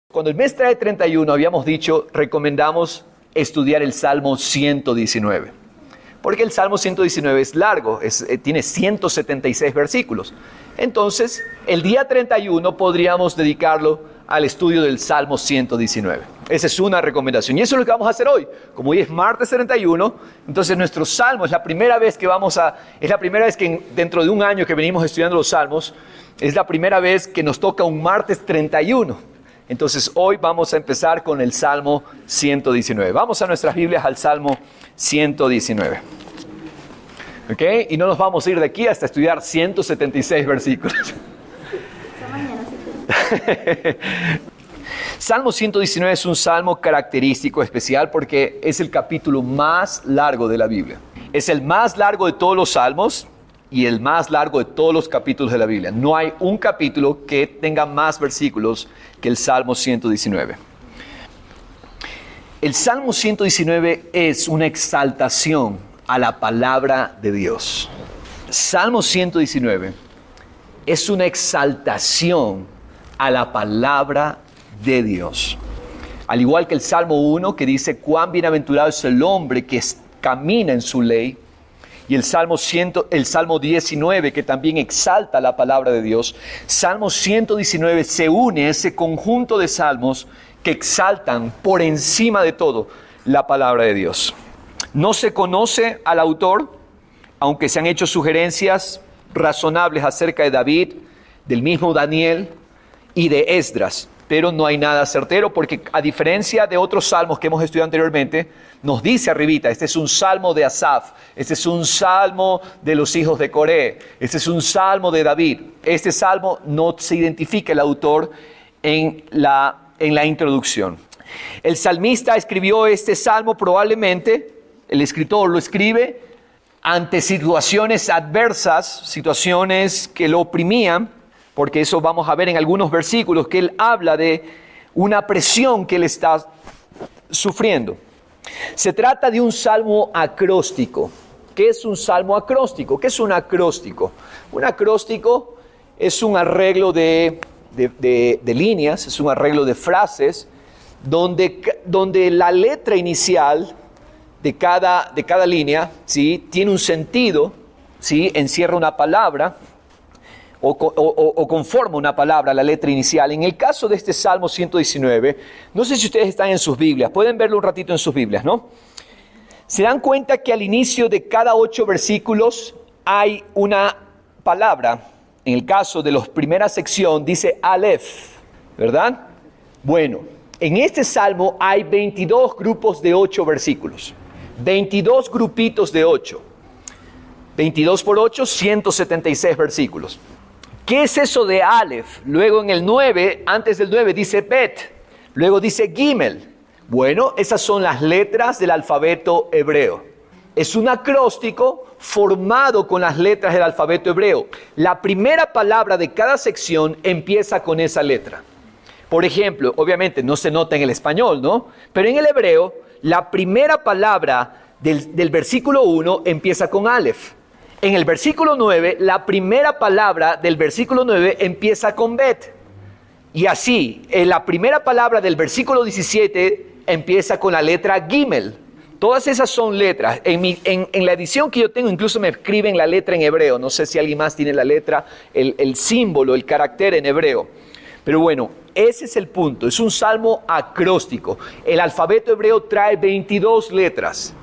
Cuando el mes trae 31, habíamos dicho, recomendamos estudiar el Salmo 119. Porque el Salmo 119 es largo, tiene 176 versículos. Entonces, el día 31 podríamos dedicarlo al estudio del Salmo 119. Esa es una recomendación. Y eso es lo que vamos a hacer hoy. Como hoy es martes 31, entonces nuestro Salmo es la primera vez que dentro de un año que venimos estudiando los Salmos, es la primera vez que nos toca un martes 31. Entonces hoy vamos a empezar con el Salmo 119. Vamos a nuestras Biblias al Salmo 119. ¿Ok? Y no nos vamos a ir de aquí hasta estudiar 176 versículos. Salmo 119 es un salmo característico, especial, porque es el capítulo más largo de la Biblia. Es el más largo de todos los salmos y el más largo de todos los capítulos de la Biblia. No hay un capítulo que tenga más versículos que el Salmo 119. El Salmo 119 es una exaltación a la palabra de Dios. Salmo 119 es una exaltación a la palabra de Dios. Al igual que el Salmo 1, que dice cuán bienaventurado es el hombre que camina en su ley, y el Salmo 19, que también exalta la palabra de Dios. Salmo 119 se une a ese conjunto de salmos que exaltan por encima de todo la palabra de Dios. No se conoce al autor, aunque se han hecho sugerencias razonables acerca de David, del mismo Daniel y de Esdras, pero no hay nada certero, porque a diferencia de otros salmos que hemos estudiado anteriormente, nos dice arribita, este es un salmo de Asaf, este es un salmo de los hijos de Coré, este es un salmo de David. Este salmo no se identifica el autor en la introducción. El salmista escribió este salmo probablemente, el escritor lo escribe ante situaciones adversas, situaciones que lo oprimían, porque eso vamos a ver en algunos versículos, que él habla de una presión que él está sufriendo. Se trata de un salmo acróstico. ¿Qué es un salmo acróstico? ¿Qué es un acróstico? Un acróstico es un arreglo de líneas, es un arreglo de frases, donde la letra inicial de cada línea, ¿sí?, tiene un sentido, ¿sí?, encierra una palabra, o conforma una palabra, la letra inicial. En el caso de este Salmo 119, no sé si ustedes están en sus Biblias, pueden verlo un ratito en sus Biblias, ¿no? Se dan cuenta que al inicio de cada 8 versículos hay una palabra. En el caso de la primera sección dice Aleph, ¿verdad? Bueno, en este Salmo hay 22 grupos de 8 versículos, 22 grupitos de 8. 22 por 8, 176 versículos. ¿Qué es eso de Aleph? Luego en el 9, antes del 9 dice Bet, luego dice Gimel. Bueno, esas son las letras del alfabeto hebreo. Es un acróstico formado con las letras del alfabeto hebreo. La primera palabra de cada sección empieza con esa letra. Por ejemplo, obviamente no se nota en el español, ¿no? Pero en el hebreo, la primera palabra del versículo 1 empieza con Aleph. En el versículo 9, la primera palabra del versículo 9 empieza con Bet. Y así, la primera palabra del versículo 17 empieza con la letra Gimel. Todas esas son letras. En la edición que yo tengo, incluso me escriben la letra en hebreo. No sé si alguien más tiene la letra, el símbolo, el carácter en hebreo. Pero bueno, ese es el punto. Es un salmo acróstico. El alfabeto hebreo trae 22 letras.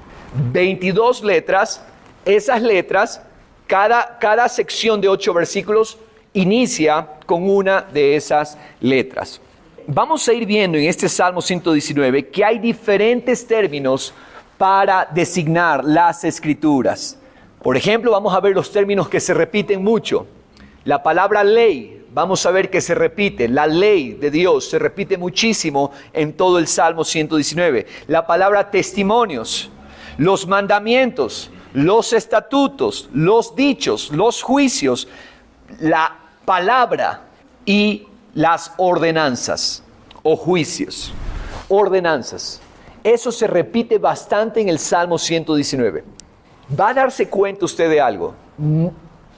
22 letras. Esas letras, cada sección de 8 versículos inicia con una de esas letras. Vamos a ir viendo en este Salmo 119 que hay diferentes términos para designar las Escrituras. Por ejemplo, vamos a ver los términos que se repiten mucho. La palabra ley, vamos a ver que se repite. La ley de Dios se repite muchísimo en todo el Salmo 119. La palabra testimonios, los mandamientos, los estatutos, los dichos, los juicios, la palabra y las ordenanzas o juicios. Ordenanzas. Eso se repite bastante en el Salmo 119. Va a darse cuenta usted de algo.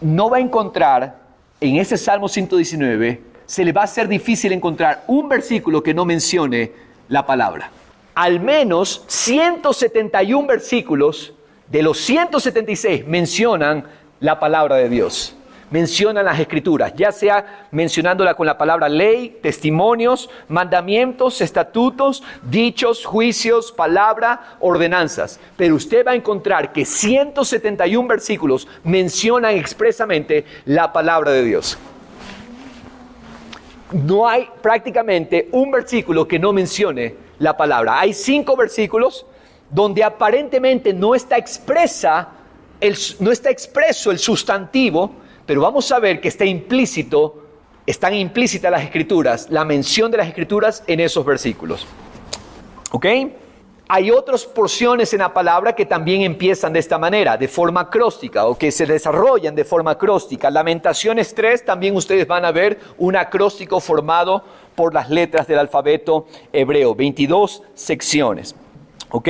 No va a encontrar en ese Salmo 119 se le va a hacer difícil encontrar un versículo que no mencione la palabra. Al menos 171 versículos de los 176 mencionan la palabra de Dios. Mencionan las Escrituras, ya sea mencionándola con la palabra ley, testimonios, mandamientos, estatutos, dichos, juicios, palabra, ordenanzas. Pero usted va a encontrar que 171 versículos mencionan expresamente la palabra de Dios. No hay prácticamente un versículo que no mencione la palabra. Hay 5 versículos donde aparentemente no está expreso el sustantivo, pero vamos a ver que están implícitas las Escrituras, la mención de las Escrituras en esos versículos. ¿Ok? Hay otras porciones en la palabra que también empiezan de esta manera, de forma acróstica, o que se desarrollan de forma acróstica. Lamentaciones 3, también ustedes van a ver un acróstico formado por las letras del alfabeto hebreo, 22 secciones. ¿Ok?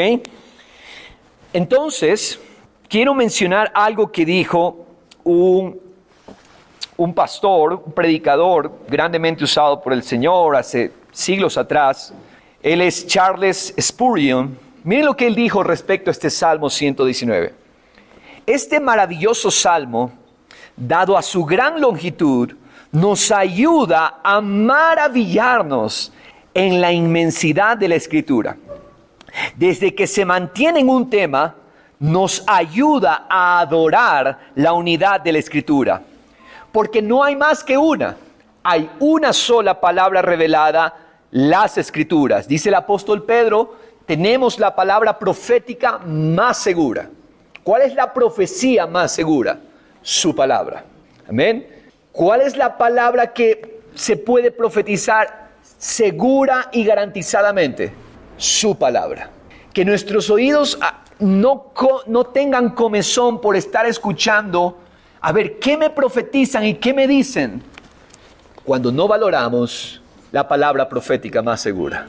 Entonces, quiero mencionar algo que dijo un pastor, un predicador grandemente usado por el Señor hace siglos atrás. Él es Charles Spurgeon. Miren lo que él dijo respecto a este Salmo 119. Este maravilloso salmo, dado a su gran longitud, nos ayuda a maravillarnos en la inmensidad de la Escritura. Desde que se mantiene en un tema, nos ayuda a adorar la unidad de la Escritura. Porque no hay más que una. Hay una sola palabra revelada, las Escrituras. Dice el apóstol Pedro, tenemos la palabra profética más segura. ¿Cuál es la profecía más segura? Su palabra. Amén. ¿Cuál es la palabra que se puede profetizar segura y garantizadamente? Su palabra. Que nuestros oídos no tengan comezón por estar escuchando a ver qué me profetizan y qué me dicen, cuando no valoramos la palabra profética más segura.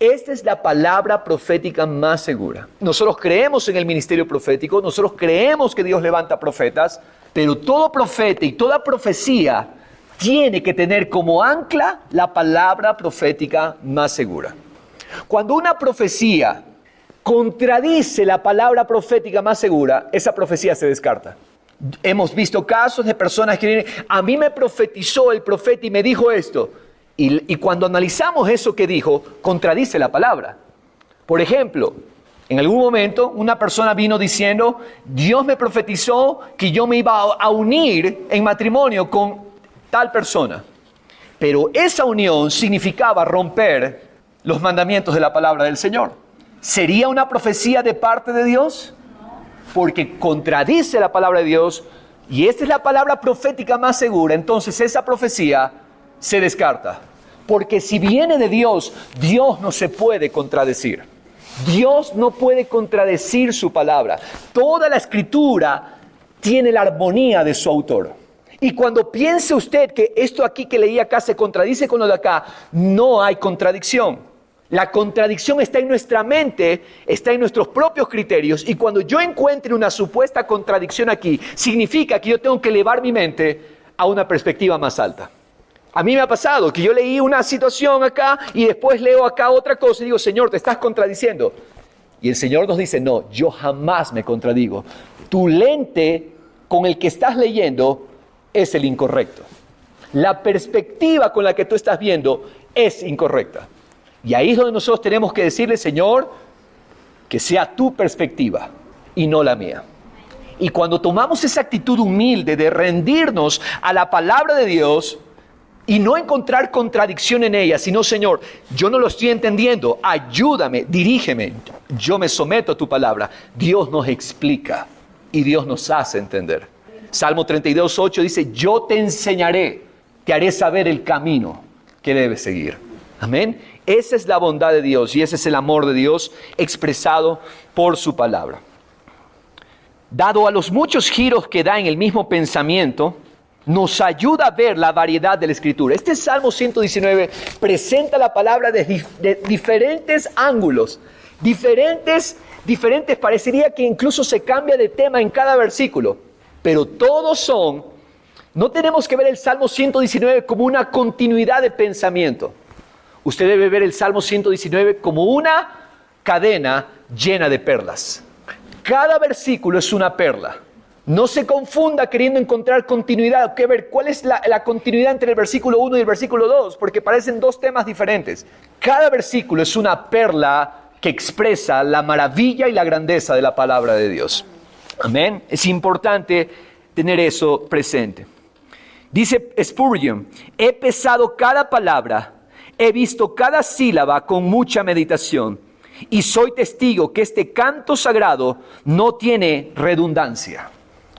Esta es la palabra profética más segura. Nosotros creemos en el ministerio profético, nosotros creemos que Dios levanta profetas, pero todo profeta y toda profecía tiene que tener como ancla la palabra profética más segura. Cuando una profecía contradice la palabra profética más segura, esa profecía se descarta. Hemos visto casos de personas que dicen, a mí me profetizó el profeta y me dijo esto. Y cuando analizamos eso que dijo, contradice la palabra. Por ejemplo, en algún momento una persona vino diciendo, Dios me profetizó que yo me iba a unir en matrimonio con tal persona. Pero esa unión significaba romper los mandamientos de la palabra del Señor. ¿Sería una profecía de parte de Dios? Porque contradice la palabra de Dios y esta es la palabra profética más segura, entonces esa profecía se descarta. Porque si viene de Dios, Dios no se puede contradecir. Dios no puede contradecir su palabra. Toda la Escritura tiene la armonía de su autor. Y cuando piense usted que esto aquí que leí acá se contradice con lo de acá, no hay contradicción. La contradicción está en nuestra mente, está en nuestros propios criterios, y cuando yo encuentre una supuesta contradicción aquí, significa que yo tengo que elevar mi mente a una perspectiva más alta. A mí me ha pasado que yo leí una situación acá y después leo acá otra cosa y digo, Señor, te estás contradiciendo. Y el Señor nos dice, no, yo jamás me contradigo. Tu lente con el que estás leyendo es el incorrecto. La perspectiva con la que tú estás viendo es incorrecta. Y ahí es donde nosotros tenemos que decirle, Señor, que sea tu perspectiva y no la mía. Y cuando tomamos esa actitud humilde de rendirnos a la palabra de Dios y no encontrar contradicción en ella, sino, Señor, yo no lo estoy entendiendo, ayúdame, dirígeme, yo me someto a tu palabra. Dios nos explica y Dios nos hace entender. Salmo 32:8 dice, yo te enseñaré, te haré saber el camino que debes seguir. Amén. Esa es la bondad de Dios y ese es el amor de Dios expresado por su palabra. Dado a los muchos giros que da en el mismo pensamiento, nos ayuda a ver la variedad de la Escritura. Este Salmo 119 presenta la palabra de diferentes ángulos, diferentes, parecería que incluso se cambia de tema en cada versículo, pero todos son No tenemos que ver el Salmo 119 como una continuidad de pensamiento. Usted debe ver el Salmo 119 como una cadena llena de perlas. Cada versículo es una perla. No se confunda queriendo encontrar continuidad. Que ver cuál es la continuidad entre el versículo 1 y el versículo 2, porque parecen dos temas diferentes. Cada versículo es una perla que expresa la maravilla y la grandeza de la palabra de Dios. Amén. Es importante tener eso presente. Dice Spurgeon, he pesado cada palabra, he visto cada sílaba con mucha meditación y soy testigo que este canto sagrado no tiene redundancia.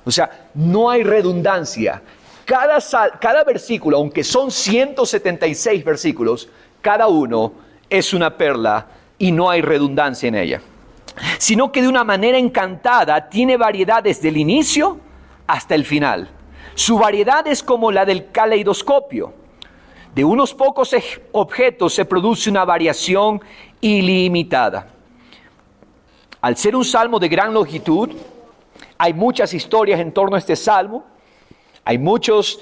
O sea, no hay redundancia. Cada versículo, aunque son 176 versículos, cada uno es una perla y no hay redundancia en ella. Sino que de una manera encantada tiene variedad desde el inicio hasta el final. Su variedad es como la del caleidoscopio. De unos pocos objetos se produce una variación ilimitada. Al ser un salmo de gran longitud, hay muchas historias en torno a este salmo. Hay muchos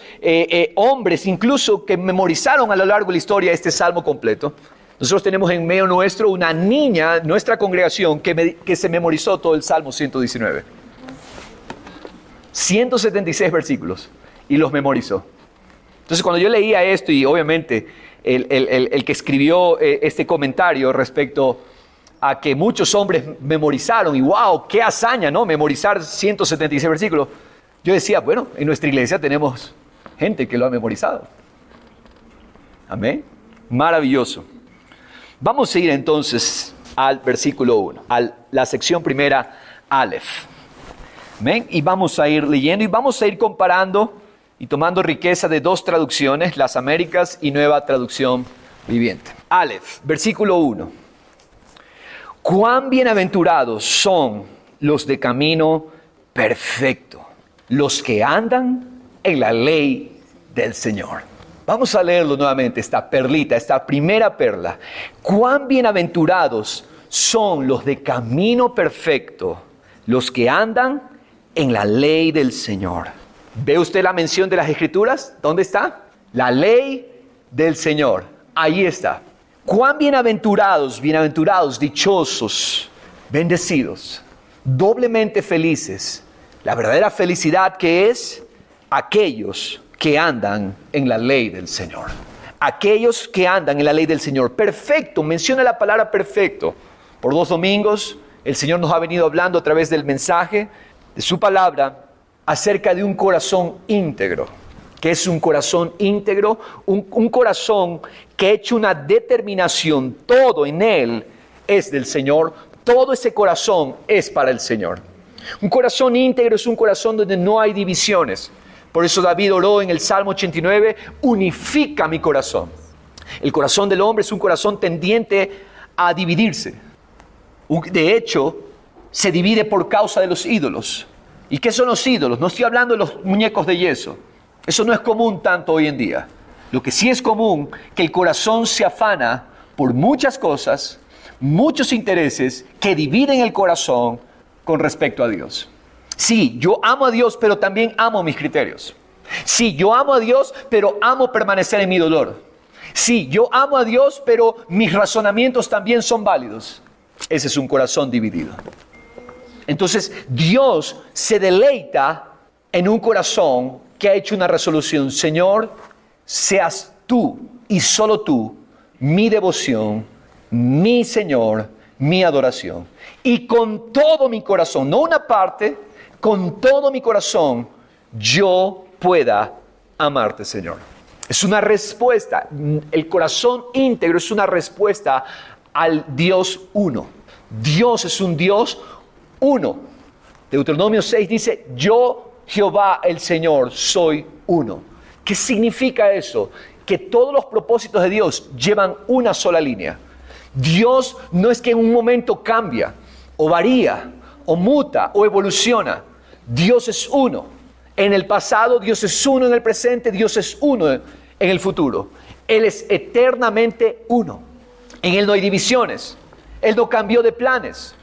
hombres incluso que memorizaron a lo largo de la historia este salmo completo. Nosotros tenemos en medio nuestro una niña, nuestra congregación, que se memorizó todo el Salmo 119. 176 versículos y los memorizó. Entonces cuando yo leía esto, y obviamente el que escribió este comentario respecto a que muchos hombres memorizaron, y wow, qué hazaña, ¿no? Memorizar 176 versículos. Yo decía, bueno, en nuestra iglesia tenemos gente que lo ha memorizado. Amén. Maravilloso. Vamos a ir entonces al versículo 1, a la sección primera, Aleph. ¿Ven? Y vamos a ir leyendo y vamos a ir comparando y tomando riqueza de dos traducciones, las Américas y Nueva Traducción Viviente. Aleph, versículo 1. Cuán bienaventurados son los de camino perfecto, los que andan en la ley del Señor. Vamos a leerlo nuevamente, esta perlita, esta primera perla. Cuán bienaventurados son los de camino perfecto, los que andan en la ley del Señor. ¿Ve usted la mención de las Escrituras? ¿Dónde está? La ley del Señor. Ahí está. Cuán bienaventurados, dichosos, bendecidos, doblemente felices. La verdadera felicidad que es aquellos que andan en la ley del Señor. Aquellos que andan en la ley del Señor. Perfecto, menciona la palabra perfecto. Por 2 domingos, el Señor nos ha venido hablando a través del mensaje de su palabra acerca de un corazón íntegro. ¿Qué es un corazón íntegro? Un corazón que ha hecho una determinación, todo en él es del Señor, todo ese corazón es para el Señor. Un corazón íntegro es un corazón donde no hay divisiones. Por eso David oró en el Salmo 89, unifica mi corazón. El corazón del hombre es un corazón tendiente a dividirse. De hecho, se divide por causa de los ídolos. ¿Y qué son los ídolos? No estoy hablando de los muñecos de yeso. Eso no es común tanto hoy en día. Lo que sí es común, que el corazón se afana por muchas cosas, muchos intereses que dividen el corazón con respecto a Dios. Sí, yo amo a Dios, pero también amo mis criterios. Sí, yo amo a Dios, pero amo permanecer en mi dolor. Sí, yo amo a Dios, pero mis razonamientos también son válidos. Ese es un corazón dividido. Entonces, Dios se deleita en un corazón que ha hecho una resolución. Señor, seas tú y solo tú mi devoción, mi Señor, mi adoración. Y con todo mi corazón, no una parte, con todo mi corazón, yo pueda amarte, Señor. Es una respuesta. El corazón íntegro es una respuesta al Dios uno. Dios es un Dios uno. Deuteronomio 6 dice, yo, Jehová el Señor, soy uno. ¿Qué significa eso? Que todos los propósitos de Dios llevan una sola línea. Dios no es que en un momento cambia, o varía, o muta, o evoluciona. Dios es uno. En el pasado, Dios es uno. En el presente, Dios es uno. En el futuro, Él es eternamente uno. En Él no hay divisiones. Él no cambió de planes.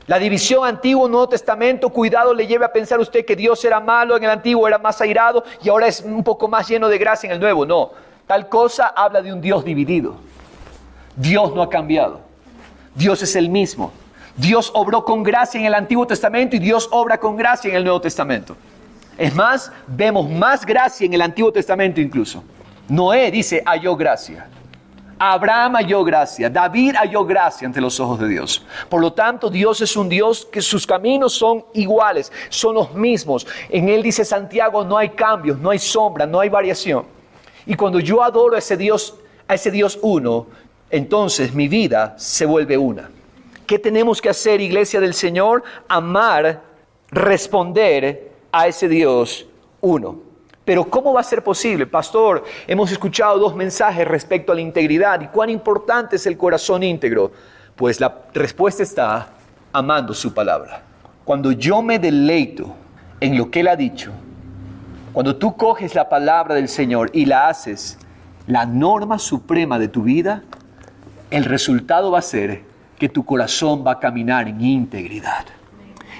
La división Antiguo-Nuevo Testamento, cuidado, le lleve a pensar usted que Dios era malo en el Antiguo, era más airado y ahora es un poco más lleno de gracia en el Nuevo. No, tal cosa habla de un Dios dividido. Dios no ha cambiado. Dios es el mismo. Dios obró con gracia en el Antiguo Testamento y Dios obra con gracia en el Nuevo Testamento. Es más, vemos más gracia en el Antiguo Testamento incluso. Noé dice, halló gracia. Abraham halló gracia, David halló gracia ante los ojos de Dios. Por lo tanto, Dios es un Dios que sus caminos son iguales, son los mismos. En Él, dice Santiago, no hay cambios, no hay sombra, no hay variación. Y cuando yo adoro a ese Dios uno, entonces mi vida se vuelve una. ¿Qué tenemos que hacer, iglesia del Señor? Amar, responder a ese Dios uno. Pero ¿cómo va a ser posible? Pastor, hemos escuchado 2 mensajes respecto a la integridad y cuán importante es el corazón íntegro. Pues la respuesta está amando su palabra. Cuando yo me deleito en lo que Él ha dicho, cuando tú coges la palabra del Señor y la haces la norma suprema de tu vida, el resultado va a ser que tu corazón va a caminar en integridad.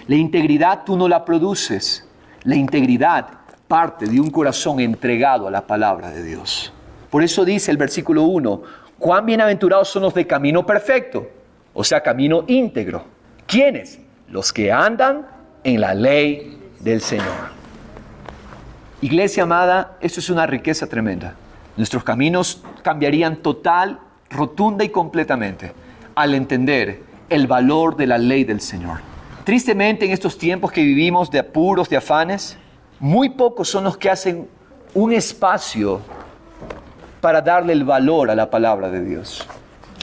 La integridad tú no la produces, la integridad parte de un corazón entregado a la palabra de Dios. Por eso dice el versículo 1, cuán bienaventurados son los de camino perfecto, o sea, camino íntegro. ¿Quiénes? Los que andan en la ley del Señor. Iglesia amada, esto es una riqueza tremenda. Nuestros caminos cambiarían total, rotunda y completamente al entender el valor de la ley del Señor. Tristemente, en estos tiempos que vivimos de apuros, de afanes, muy pocos son los que hacen un espacio para darle el valor a la palabra de Dios.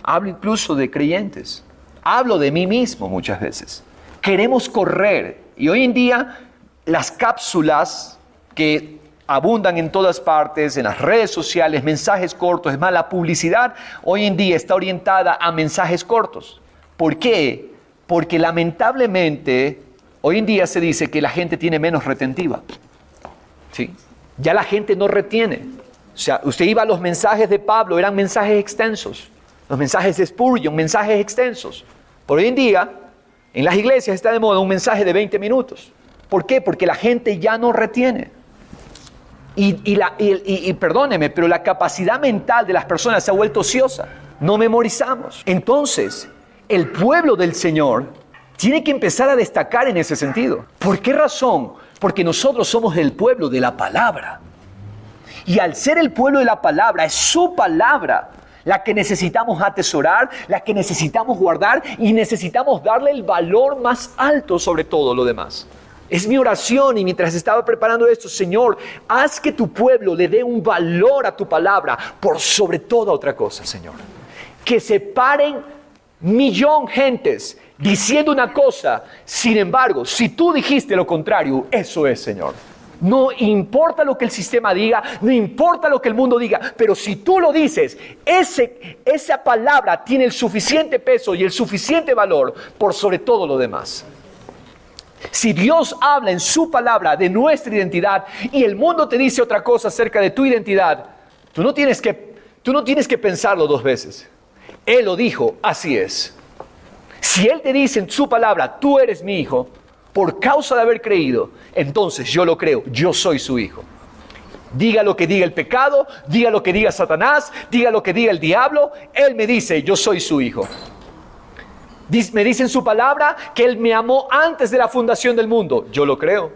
Hablo incluso de creyentes. Hablo de mí mismo muchas veces. Queremos correr. Y hoy en día las cápsulas que abundan en todas partes, en las redes sociales, mensajes cortos. Es más, la publicidad hoy en día está orientada a mensajes cortos. ¿Por qué? Porque lamentablemente hoy en día se dice que la gente tiene menos retentiva. ¿Sí? Ya la gente no retiene. O sea, usted iba a los mensajes de Pablo, eran mensajes extensos. Los mensajes de Spurgeon, mensajes extensos. Por hoy en día, en las iglesias está de moda un mensaje de 20 minutos. ¿Por qué? Porque la gente ya no retiene. Y perdóneme, pero la capacidad mental de las personas se ha vuelto ociosa. No memorizamos. Entonces, el pueblo del Señor tiene que empezar a destacar en ese sentido. ¿Por qué razón? Porque nosotros somos el pueblo de la palabra. Y al ser el pueblo de la palabra, es su palabra la que necesitamos atesorar, la que necesitamos guardar y necesitamos darle el valor más alto sobre todo lo demás. Es mi oración y mientras estaba preparando esto, Señor, haz que tu pueblo le dé un valor a tu palabra por sobre toda otra cosa, Señor. Que se paren 1,000,000 gentes diciendo una cosa, sin embargo, si tú dijiste lo contrario, eso es, Señor. No importa lo que el sistema diga, no importa lo que el mundo diga, pero si tú lo dices, esa palabra tiene el suficiente peso y el suficiente valor por sobre todo lo demás. Si Dios habla en su palabra de nuestra identidad y el mundo te dice otra cosa acerca de tu identidad, tú no tienes que pensarlo 2 veces. Él lo dijo, así es. Si Él te dice en su palabra, tú eres mi hijo, por causa de haber creído, entonces yo lo creo, yo soy su hijo. Diga lo que diga el pecado, diga lo que diga Satanás, diga lo que diga el diablo, Él me dice, yo soy su hijo. Me dice en su palabra que Él me amó antes de la fundación del mundo. Yo lo creo.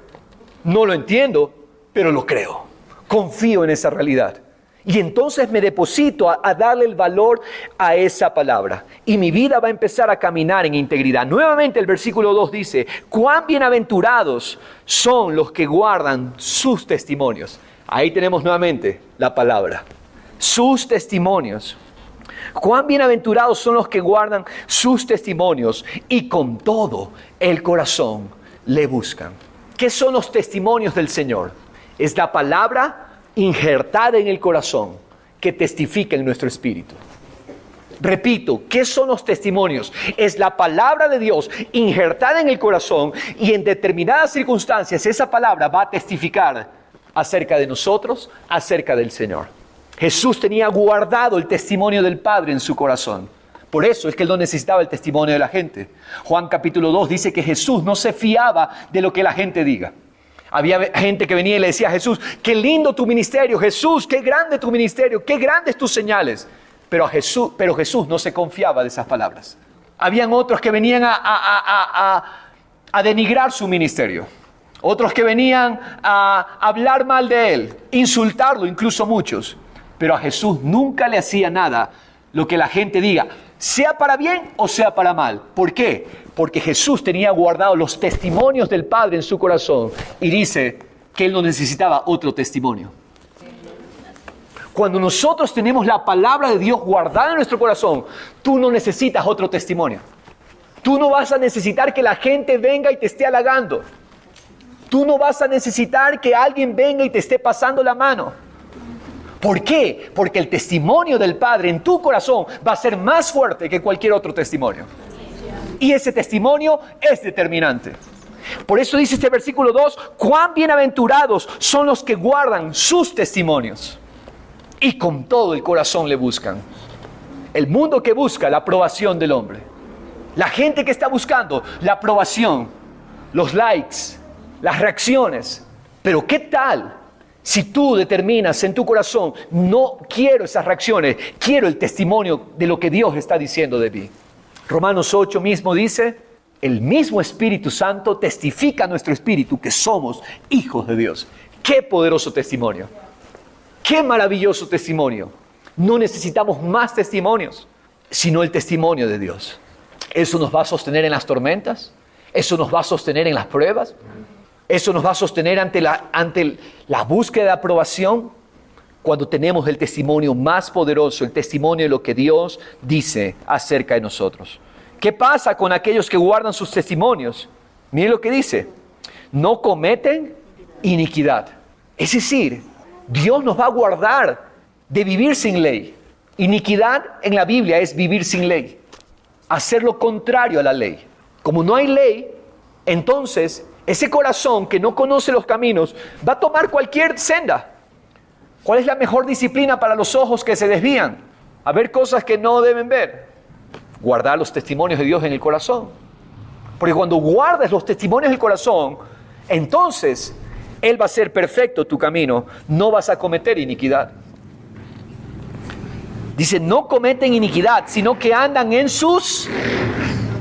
No lo entiendo, pero lo creo. Confío en esa realidad. Y entonces me deposito a darle el valor a esa palabra. Y mi vida va a empezar a caminar en integridad. Nuevamente el versículo 2 dice, cuán bienaventurados son los que guardan sus testimonios. Ahí tenemos nuevamente la palabra. Sus testimonios. Cuán bienaventurados son los que guardan sus testimonios y con todo el corazón le buscan. ¿Qué son los testimonios del Señor? Es la palabra injertada en el corazón que testifica en nuestro espíritu. Repito, ¿qué son los testimonios? Es la palabra de Dios injertada en el corazón y en determinadas circunstancias esa palabra va a testificar acerca de nosotros, acerca del Señor. Jesús tenía guardado el testimonio del Padre en su corazón. Por eso es que él no necesitaba el testimonio de la gente. Juan capítulo 2 dice que Jesús no se fiaba de lo que la gente diga. Había gente que venía y le decía a Jesús, qué lindo tu ministerio, Jesús, qué grande tu ministerio, qué grandes tus señales. Pero Jesús no se confiaba de esas palabras. Habían otros que venían a denigrar su ministerio. Otros que venían a hablar mal de él, insultarlo, incluso muchos. Pero a Jesús nunca le hacía nada lo que la gente diga, sea para bien o sea para mal. ¿Por qué? Porque Jesús tenía guardados los testimonios del Padre en su corazón y dice que él no necesitaba otro testimonio. Cuando nosotros tenemos la palabra de Dios guardada en nuestro corazón, tú no necesitas otro testimonio. Tú no vas a necesitar que la gente venga y te esté halagando. Tú no vas a necesitar que alguien venga y te esté pasando la mano. ¿Por qué? Porque el testimonio del Padre en tu corazón va a ser más fuerte que cualquier otro testimonio. Y ese testimonio es determinante. Por eso dice este versículo 2, cuán bienaventurados son los que guardan sus testimonios y con todo el corazón le buscan. El mundo que busca la aprobación del hombre. La gente que está buscando la aprobación, los likes, las reacciones. Pero ¿qué tal si tú determinas en tu corazón, no quiero esas reacciones, quiero el testimonio de lo que Dios está diciendo de mí? Romanos 8 mismo dice, el mismo Espíritu Santo testifica a nuestro espíritu que somos hijos de Dios. ¡Qué poderoso testimonio! ¡Qué maravilloso testimonio! No necesitamos más testimonios, sino el testimonio de Dios. ¿Eso nos va a sostener en las tormentas? ¿Eso nos va a sostener en las pruebas? ¿Eso nos va a sostener ante la búsqueda de aprobación? Cuando tenemos el testimonio más poderoso, el testimonio de lo que Dios dice acerca de nosotros. ¿Qué pasa con aquellos que guardan sus testimonios? Miren lo que dice. No cometen iniquidad. Es decir, Dios nos va a guardar de vivir sin ley. Iniquidad en la Biblia es vivir sin ley. Hacer lo contrario a la ley. Como no hay ley, entonces ese corazón que no conoce los caminos va a tomar cualquier senda. ¿Cuál es la mejor disciplina para los ojos que se desvían? A ver cosas que no deben ver. Guardar los testimonios de Dios en el corazón. Porque cuando guardas los testimonios del corazón, entonces Él va a ser perfecto tu camino. No vas a cometer iniquidad. Dice, no cometen iniquidad, sino que andan en sus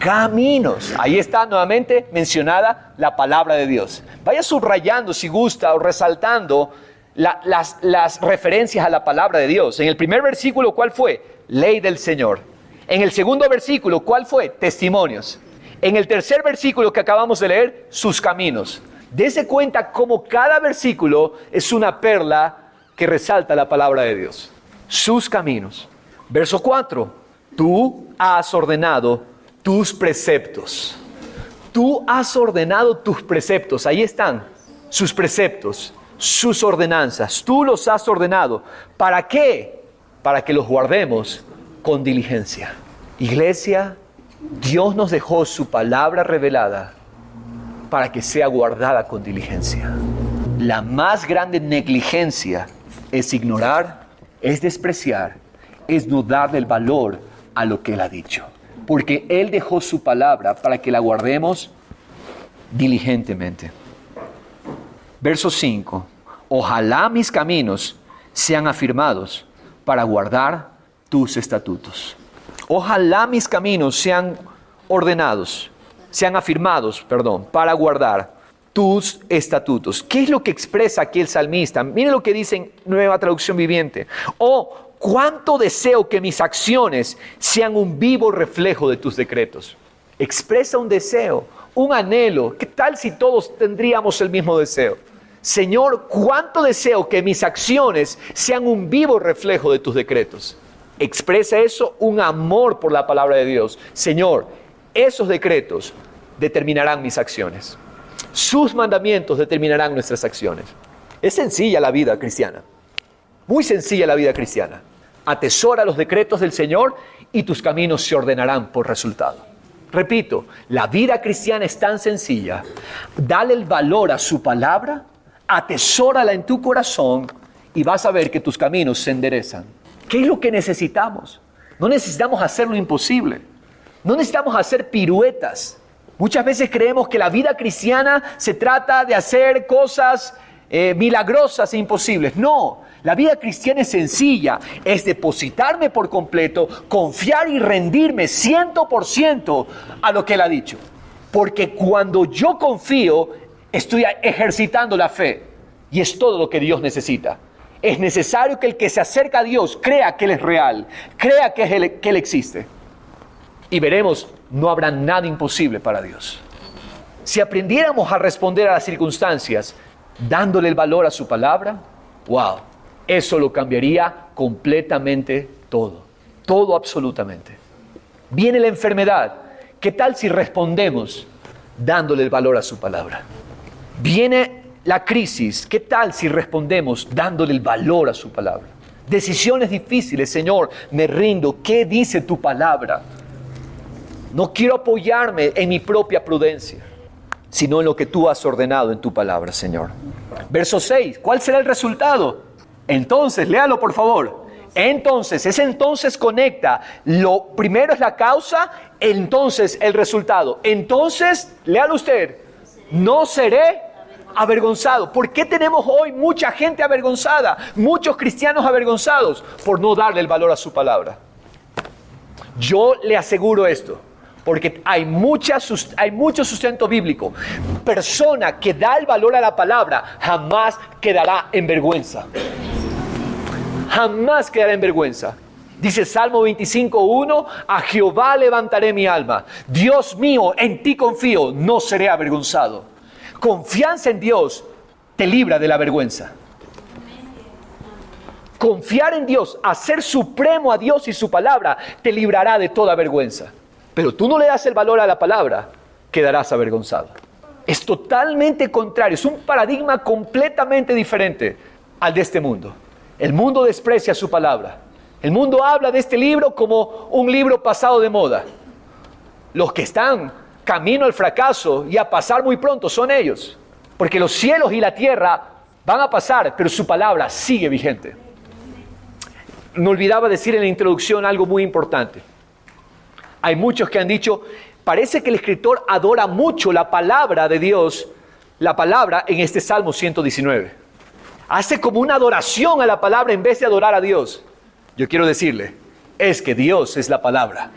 caminos. Ahí está nuevamente mencionada la palabra de Dios. Vaya subrayando si gusta o resaltando las referencias a la palabra de Dios. En el primer versículo, ¿cuál fue? Ley del Señor. En el segundo versículo, ¿cuál fue? Testimonios. En el tercer versículo que acabamos de leer, sus caminos. Dese cuenta cómo cada versículo es una perla que resalta la palabra de Dios. Sus caminos. Verso 4. Tú has ordenado tus preceptos. Tú has ordenado tus preceptos. Ahí están sus preceptos, sus ordenanzas. Tú los has ordenado. ¿Para qué? Para que los guardemos con diligencia. Iglesia, Dios nos dejó su palabra revelada para que sea guardada con diligencia. La más grande negligencia es ignorar, es despreciar, es no darle el valor a lo que Él ha dicho. Porque Él dejó su palabra para que la guardemos diligentemente. Verso 5. Ojalá mis caminos sean afirmados para guardar tus estatutos. Ojalá mis caminos sean afirmados, para guardar tus estatutos. ¿Qué es lo que expresa aquí el salmista? Miren lo que dice en Nueva Traducción Viviente. Oh, cuánto deseo que mis acciones sean un vivo reflejo de tus decretos. Expresa un deseo, un anhelo. ¿Qué tal si todos tendríamos el mismo deseo? Señor, cuánto deseo que mis acciones sean un vivo reflejo de tus decretos. Expresa eso, un amor por la palabra de Dios. Señor, esos decretos determinarán mis acciones. Sus mandamientos determinarán nuestras acciones. Es sencilla la vida cristiana. Muy sencilla la vida cristiana. Atesora los decretos del Señor y tus caminos se ordenarán por resultado. Repito, la vida cristiana es tan sencilla. Dale el valor a su palabra, atesórala en tu corazón y vas a ver que tus caminos se enderezan. ¿Qué es lo que necesitamos? No necesitamos hacer lo imposible. No necesitamos hacer piruetas. Muchas veces creemos que la vida cristiana se trata de hacer cosas milagrosas e imposibles. No, la vida cristiana es sencilla. Es depositarme por completo, confiar y rendirme 100% a lo que Él ha dicho. Porque cuando yo confío, estoy ejercitando la fe. Y es todo lo que Dios necesita. Es necesario que el que se acerca a Dios crea que Él es real, crea que Él existe. Y veremos, no habrá nada imposible para Dios. Si aprendiéramos a responder a las circunstancias dándole el valor a su palabra, wow, eso lo cambiaría completamente todo. Todo absolutamente. Viene la enfermedad. ¿Qué tal si respondemos dándole el valor a su palabra? Viene la crisis. ¿Qué tal si respondemos dándole el valor a su palabra? Decisiones difíciles, Señor, me rindo. ¿Qué dice tu palabra? No quiero apoyarme en mi propia prudencia, sino en lo que tú has ordenado en tu palabra, Señor. Verso 6, ¿cuál será el resultado? Entonces, léalo por favor. Entonces conecta. Lo primero es la causa, entonces el resultado. Entonces, léalo usted. No seré avergonzado. ¿Por qué tenemos hoy mucha gente avergonzada? Muchos cristianos avergonzados por no darle el valor a su palabra. Yo le aseguro esto, porque hay mucho sustento bíblico. Persona que da el valor a la palabra jamás quedará en vergüenza. Jamás quedará en vergüenza. Dice Salmo 25:1, a Jehová levantaré mi alma. Dios mío, en ti confío, no seré avergonzado. Confianza en Dios te libra de la vergüenza. Confiar en Dios, hacer supremo a Dios y su palabra, te librará de toda vergüenza. Pero tú no le das el valor a la palabra, quedarás avergonzado. Es totalmente contrario, es un paradigma completamente diferente al de este mundo. El mundo desprecia su palabra. El mundo habla de este libro como un libro pasado de moda. Los que están camino al fracaso y a pasar muy pronto son ellos. Porque los cielos y la tierra van a pasar, pero su palabra sigue vigente. Me olvidaba decir en la introducción algo muy importante. Hay muchos que han dicho, parece que el escritor adora mucho la palabra de Dios, la palabra en este Salmo 119. Hace como una adoración a la palabra en vez de adorar a Dios. Yo quiero decirle, es que Dios es la palabra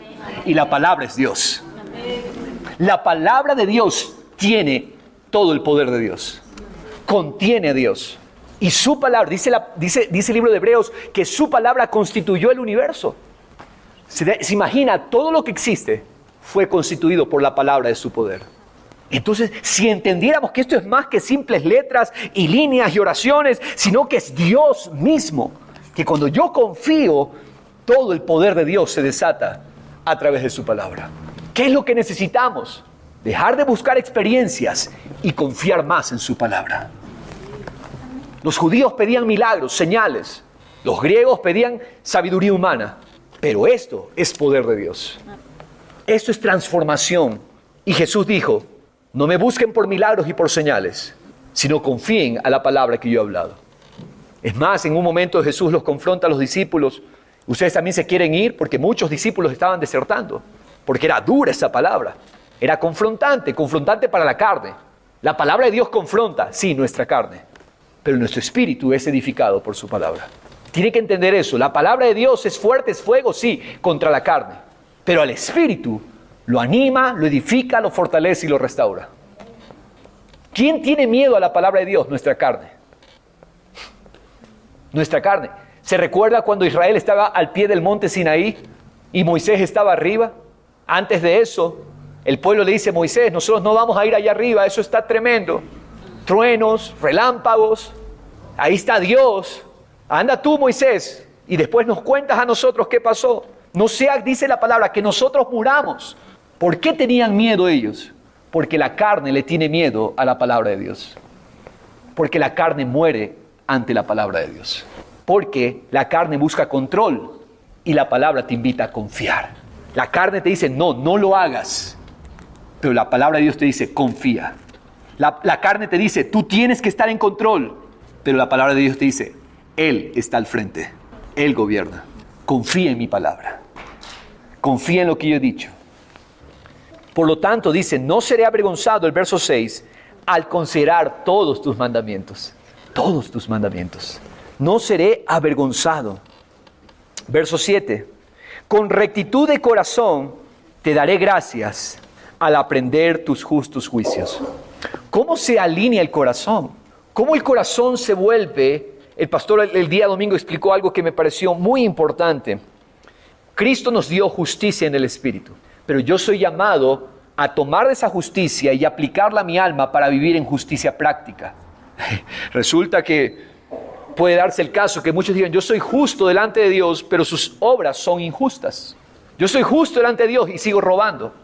y la palabra es Dios. La palabra de Dios tiene todo el poder de Dios. Contiene a Dios. Y su palabra, dice el libro de Hebreos, que su palabra constituyó el universo. Se imagina, todo lo que existe fue constituido por la palabra de su poder. Entonces, si entendiéramos que esto es más que simples letras y líneas y oraciones, sino que es Dios mismo, que cuando yo confío, todo el poder de Dios se desata a través de su palabra. ¿Qué es lo que necesitamos? Dejar de buscar experiencias y confiar más en su palabra. Los judíos pedían milagros, señales. Los griegos pedían sabiduría humana. Pero esto es poder de Dios. Esto es transformación. Y Jesús dijo, no me busquen por milagros y por señales, sino confíen a la palabra que yo he hablado. Es más, en un momento Jesús los confronta a los discípulos. Ustedes también se quieren ir porque muchos discípulos estaban desertando. Porque era dura esa palabra. Era confrontante para la carne. La palabra de Dios confronta, sí, nuestra carne. Pero nuestro espíritu es edificado por su palabra. Tiene que entender eso. La palabra de Dios es fuerte, es fuego, sí, contra la carne. Pero al espíritu lo anima, lo edifica, lo fortalece y lo restaura. ¿Quién tiene miedo a la palabra de Dios? Nuestra carne. Nuestra carne. ¿Se recuerda cuando Israel estaba al pie del monte Sinaí y Moisés estaba arriba? Antes de eso, el pueblo le dice a Moisés, nosotros no vamos a ir allá arriba, eso está tremendo. Truenos, relámpagos, ahí está Dios. Anda tú, Moisés, y después nos cuentas a nosotros qué pasó. No sea, dice la palabra, que nosotros muramos. ¿Por qué tenían miedo ellos? Porque la carne le tiene miedo a la palabra de Dios. Porque la carne muere ante la palabra de Dios. Porque la carne busca control y la palabra te invita a confiar. La carne te dice, no lo hagas. Pero la palabra de Dios te dice, confía. La carne te dice, tú tienes que estar en control. Pero la palabra de Dios te dice, Él está al frente. Él gobierna. Confía en mi palabra. Confía en lo que yo he dicho. Por lo tanto, dice, no seré avergonzado, el verso 6, al considerar todos tus mandamientos. Todos tus mandamientos. No seré avergonzado. Verso 7, con rectitud de corazón te daré gracias al aprender tus justos juicios. ¿Cómo se alinea el corazón? ¿Cómo el corazón se vuelve? El pastor el día domingo explicó algo que me pareció muy importante. Cristo nos dio justicia en el Espíritu, pero yo soy llamado a tomar esa justicia y aplicarla a mi alma para vivir en justicia práctica. Resulta que puede darse el caso que muchos digan, yo soy justo delante de Dios, pero sus obras son injustas. Yo soy justo delante de Dios y sigo robando.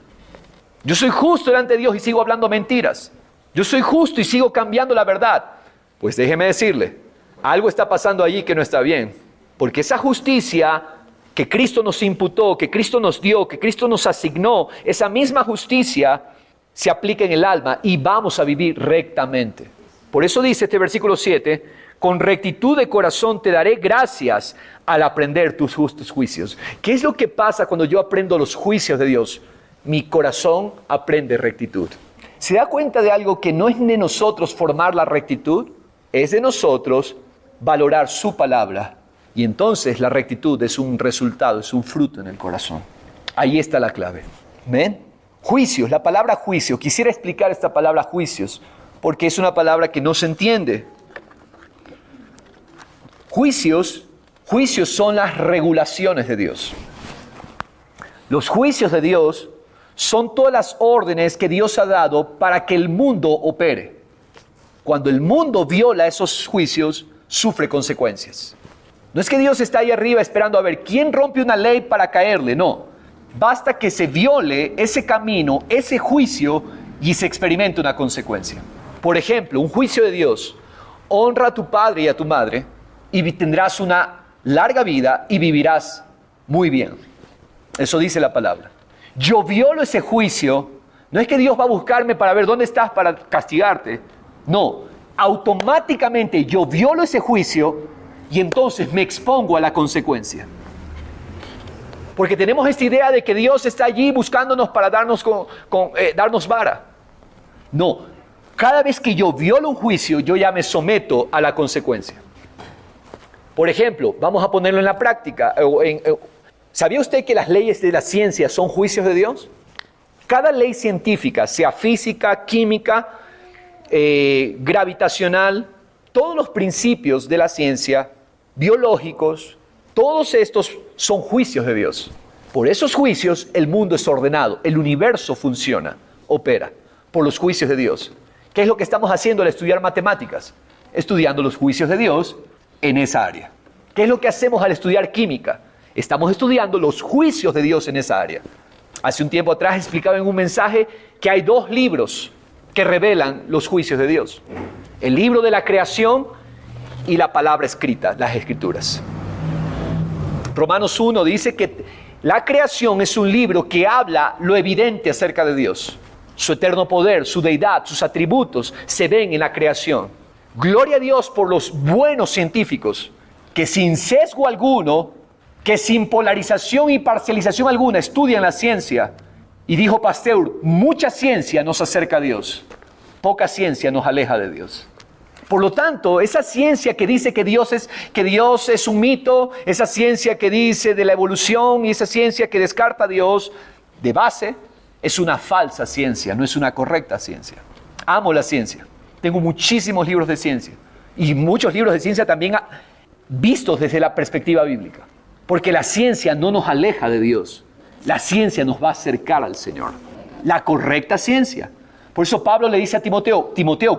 Yo soy justo delante de Dios y sigo hablando mentiras. Yo soy justo y sigo cambiando la verdad. Pues déjeme decirle, algo está pasando allí que no está bien. Porque esa justicia que Cristo nos imputó, que Cristo nos dio, que Cristo nos asignó, esa misma justicia se aplica en el alma y vamos a vivir rectamente. Por eso dice este versículo 7, con rectitud de corazón te daré gracias al aprender tus justos juicios. ¿Qué es lo que pasa cuando yo aprendo los juicios de Dios? Mi corazón aprende rectitud. ¿Se da cuenta de algo que no es de nosotros formar la rectitud? Es de nosotros valorar su palabra. Y entonces la rectitud es un resultado, es un fruto en el corazón. Ahí está la clave. ¿Ven? Juicios, la palabra juicio. Quisiera explicar esta palabra juicios, porque es una palabra que no se entiende. Juicios son las regulaciones de Dios. Los juicios de Dios son todas las órdenes que Dios ha dado para que el mundo opere. Cuando el mundo viola esos juicios, sufre consecuencias. No es que Dios está ahí arriba esperando a ver quién rompe una ley para caerle, no. Basta que se viole ese camino, ese juicio, y se experimente una consecuencia. Por ejemplo, un juicio de Dios: honra a tu padre y a tu madre, y tendrás una larga vida y vivirás muy bien. Eso dice la palabra. Yo violo ese juicio, no es que Dios va a buscarme para ver dónde estás para castigarte. No, automáticamente yo violo ese juicio y entonces me expongo a la consecuencia. Porque tenemos esta idea de que Dios está allí buscándonos para darnos vara. No, cada vez que yo violo un juicio, yo ya me someto a la consecuencia. Por ejemplo, vamos a ponerlo en la práctica. ¿Sabía usted que las leyes de la ciencia son juicios de Dios? Cada ley científica, sea física, química, gravitacional, todos los principios de la ciencia, biológicos, todos estos son juicios de Dios. Por esos juicios el mundo es ordenado, el universo funciona, opera, por los juicios de Dios. ¿Qué es lo que estamos haciendo al estudiar matemáticas? Estudiando los juicios de Dios en esa área. ¿Qué es lo que hacemos al estudiar química? Estamos estudiando los juicios de Dios en esa área. Hace un tiempo atrás explicaba en un mensaje que hay 2 libros que revelan los juicios de Dios. El libro de la creación y la palabra escrita, las escrituras. Romanos 1 dice que la creación es un libro que habla lo evidente acerca de Dios. Su eterno poder, su deidad, sus atributos se ven en la creación. Gloria a Dios por los buenos científicos que sin sesgo alguno, que sin polarización y parcialización alguna estudian la ciencia. Y dijo Pasteur, mucha ciencia nos acerca a Dios, poca ciencia nos aleja de Dios. Por lo tanto, esa ciencia que dice que Dios es un mito, esa ciencia que dice de la evolución y esa ciencia que descarta a Dios de base, es una falsa ciencia, no es una correcta ciencia. Amo la ciencia, tengo muchísimos libros de ciencia y muchos libros de ciencia también vistos desde la perspectiva bíblica, porque la ciencia no nos aleja de Dios, la ciencia nos va a acercar al Señor, la correcta ciencia. Por eso Pablo le dice a Timoteo,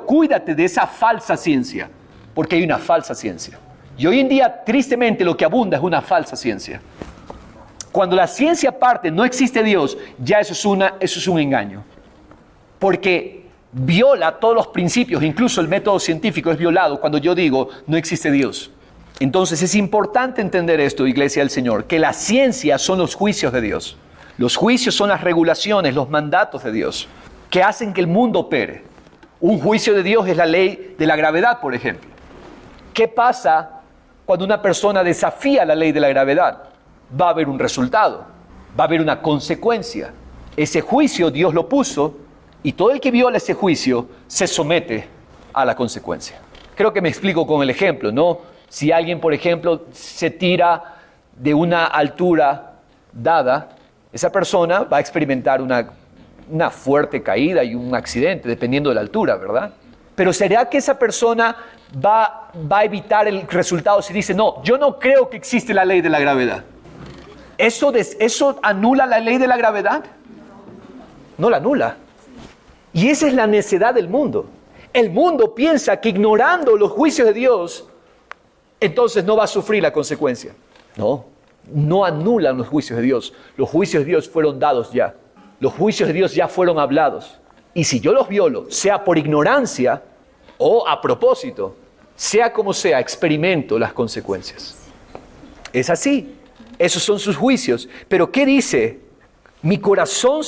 cuídate de esa falsa ciencia, porque hay una falsa ciencia. Y hoy en día, tristemente, lo que abunda es una falsa ciencia. Cuando la ciencia parte, no existe Dios, ya eso es un engaño. Porque viola todos los principios, incluso el método científico es violado cuando yo digo, no existe Dios. Entonces es importante entender esto, Iglesia del Señor, que la ciencia son los juicios de Dios. Los juicios son las regulaciones, los mandatos de Dios, que hacen que el mundo opere. Un juicio de Dios es la ley de la gravedad, por ejemplo. ¿Qué pasa cuando una persona desafía la ley de la gravedad? Va a haber un resultado. va a haber una consecuencia. Ese juicio Dios lo puso y todo el que viola ese juicio se somete a la consecuencia. Creo que me explico con el ejemplo, ¿no? Si alguien, por ejemplo, se tira de una altura dada, esa persona va a experimentar una fuerte caída y un accidente, dependiendo de la altura, ¿verdad? Pero ¿será que esa persona va a evitar el resultado si dice, no, yo no creo que existe la ley de la gravedad? ¿Eso anula la ley de la gravedad? No la anula. Y esa es la necedad del mundo. El mundo piensa que ignorando los juicios de Dios, entonces no va a sufrir la consecuencia. No anulan los juicios de Dios. Los juicios de Dios fueron dados ya. Los juicios de Dios ya fueron hablados. Y si yo los violo, sea por ignorancia o a propósito, sea como sea, experimento las consecuencias. Es así. Esos son sus juicios. Pero ¿qué dice? Mi corazón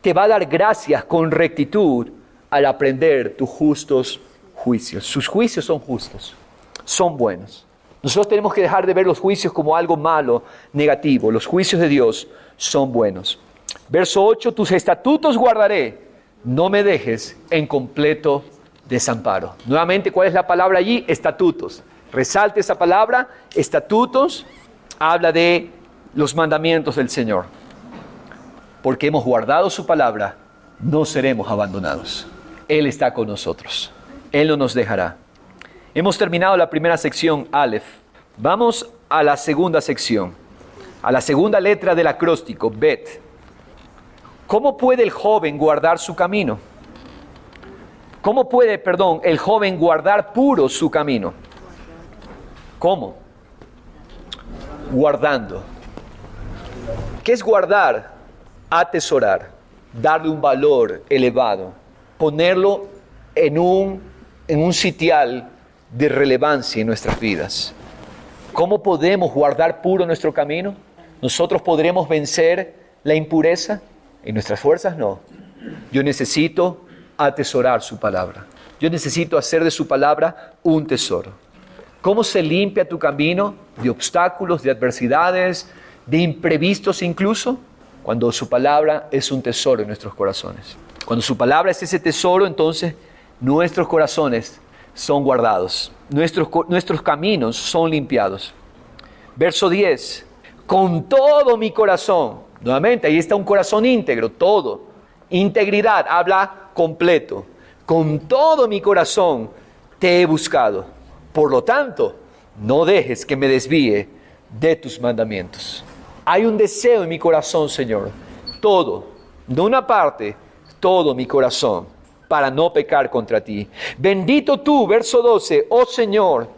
te va a dar gracias con rectitud al aprender tus justos juicios. Sus juicios son justos, son buenos. Nosotros tenemos que dejar de ver los juicios como algo malo, negativo. Los juicios de Dios son buenos. Verso 8, tus estatutos guardaré, no me dejes en completo desamparo. Nuevamente, ¿cuál es la palabra allí? Estatutos. Resalte esa palabra, estatutos, habla de los mandamientos del Señor. Porque hemos guardado su palabra, no seremos abandonados. Él está con nosotros. Él no nos dejará. Hemos terminado la primera sección, Aleph. Vamos a la segunda sección, a la segunda letra del acróstico, Bet. ¿Cómo puede el joven guardar su camino? ¿Cómo puede, el joven guardar puro su camino? ¿Cómo? Guardando. ¿Qué es guardar? Atesorar, darle un valor elevado, ponerlo en un sitial de relevancia en nuestras vidas. ¿Cómo podemos guardar puro nuestro camino? ¿Nosotros podremos vencer la impureza? En nuestras fuerzas no. Yo necesito atesorar su palabra. Yo necesito hacer de su palabra un tesoro. ¿Cómo se limpia tu camino de obstáculos, de adversidades, de imprevistos incluso? Cuando su palabra es un tesoro en nuestros corazones. Cuando su palabra es ese tesoro, entonces nuestros corazones son guardados. Nuestros caminos son limpiados. Verso 10. Con todo mi corazón. Nuevamente, ahí está un corazón íntegro, todo. Integridad, habla completo. Con todo mi corazón te he buscado. Por lo tanto, no dejes que me desvíe de tus mandamientos. Hay un deseo en mi corazón, Señor, todo, no una parte, todo mi corazón, para no pecar contra ti. Bendito tú, verso 12, oh Señor,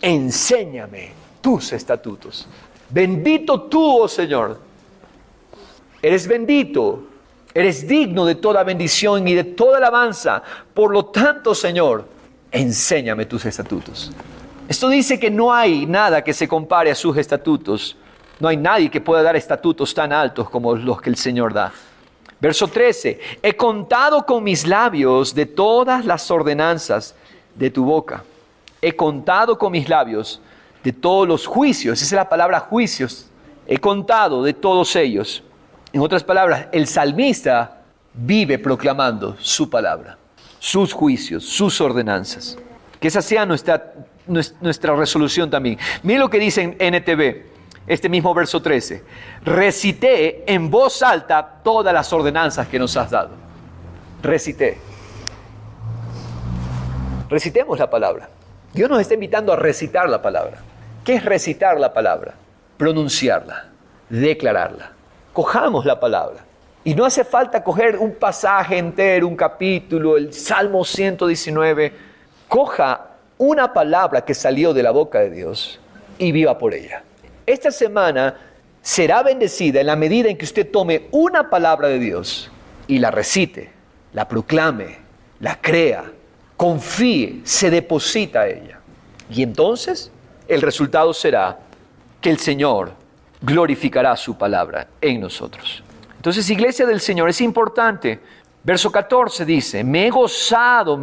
enséñame tus estatutos. Bendito tú, oh Señor, eres bendito, eres digno de toda bendición y de toda alabanza. Por lo tanto, Señor, enséñame tus estatutos. Esto dice que no hay nada que se compare a sus estatutos. No hay nadie que pueda dar estatutos tan altos como los que el Señor da. Verso 13. He contado con mis labios de todas las ordenanzas de tu boca. He contado con mis labios de todos los juicios. Esa es la palabra juicios. He contado de todos ellos. En otras palabras, el salmista vive proclamando su palabra, sus juicios, sus ordenanzas. Que esa sea nuestra resolución también. Miren lo que dice en NTV. Este mismo verso 13. Recité en voz alta todas las ordenanzas que nos has dado. Recité. Recitemos la palabra. Dios nos está invitando a recitar la palabra. ¿Qué es recitar la palabra? Pronunciarla, declararla. Cojamos la palabra. Y no hace falta coger un pasaje entero, un capítulo, el Salmo 119. Coja una palabra que salió de la boca de Dios y viva por ella. Esta semana será bendecida en la medida en que usted tome una palabra de Dios y la recite, la proclame, la crea, confíe, se deposita a ella. Y entonces el resultado será que el Señor glorificará su palabra en nosotros. Entonces, iglesia del Señor, es importante. Verso 14 dice, me he gozado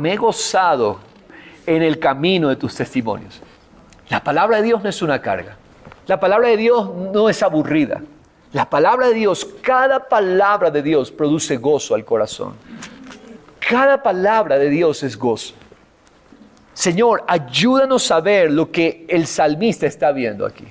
en el camino de tus testimonios. La palabra de Dios no es una carga. La palabra de Dios no es aburrida. La palabra de Dios, cada palabra de Dios produce gozo al corazón. Cada palabra de Dios es gozo. Señor, ayúdanos a ver lo que el salmista está viendo aquí.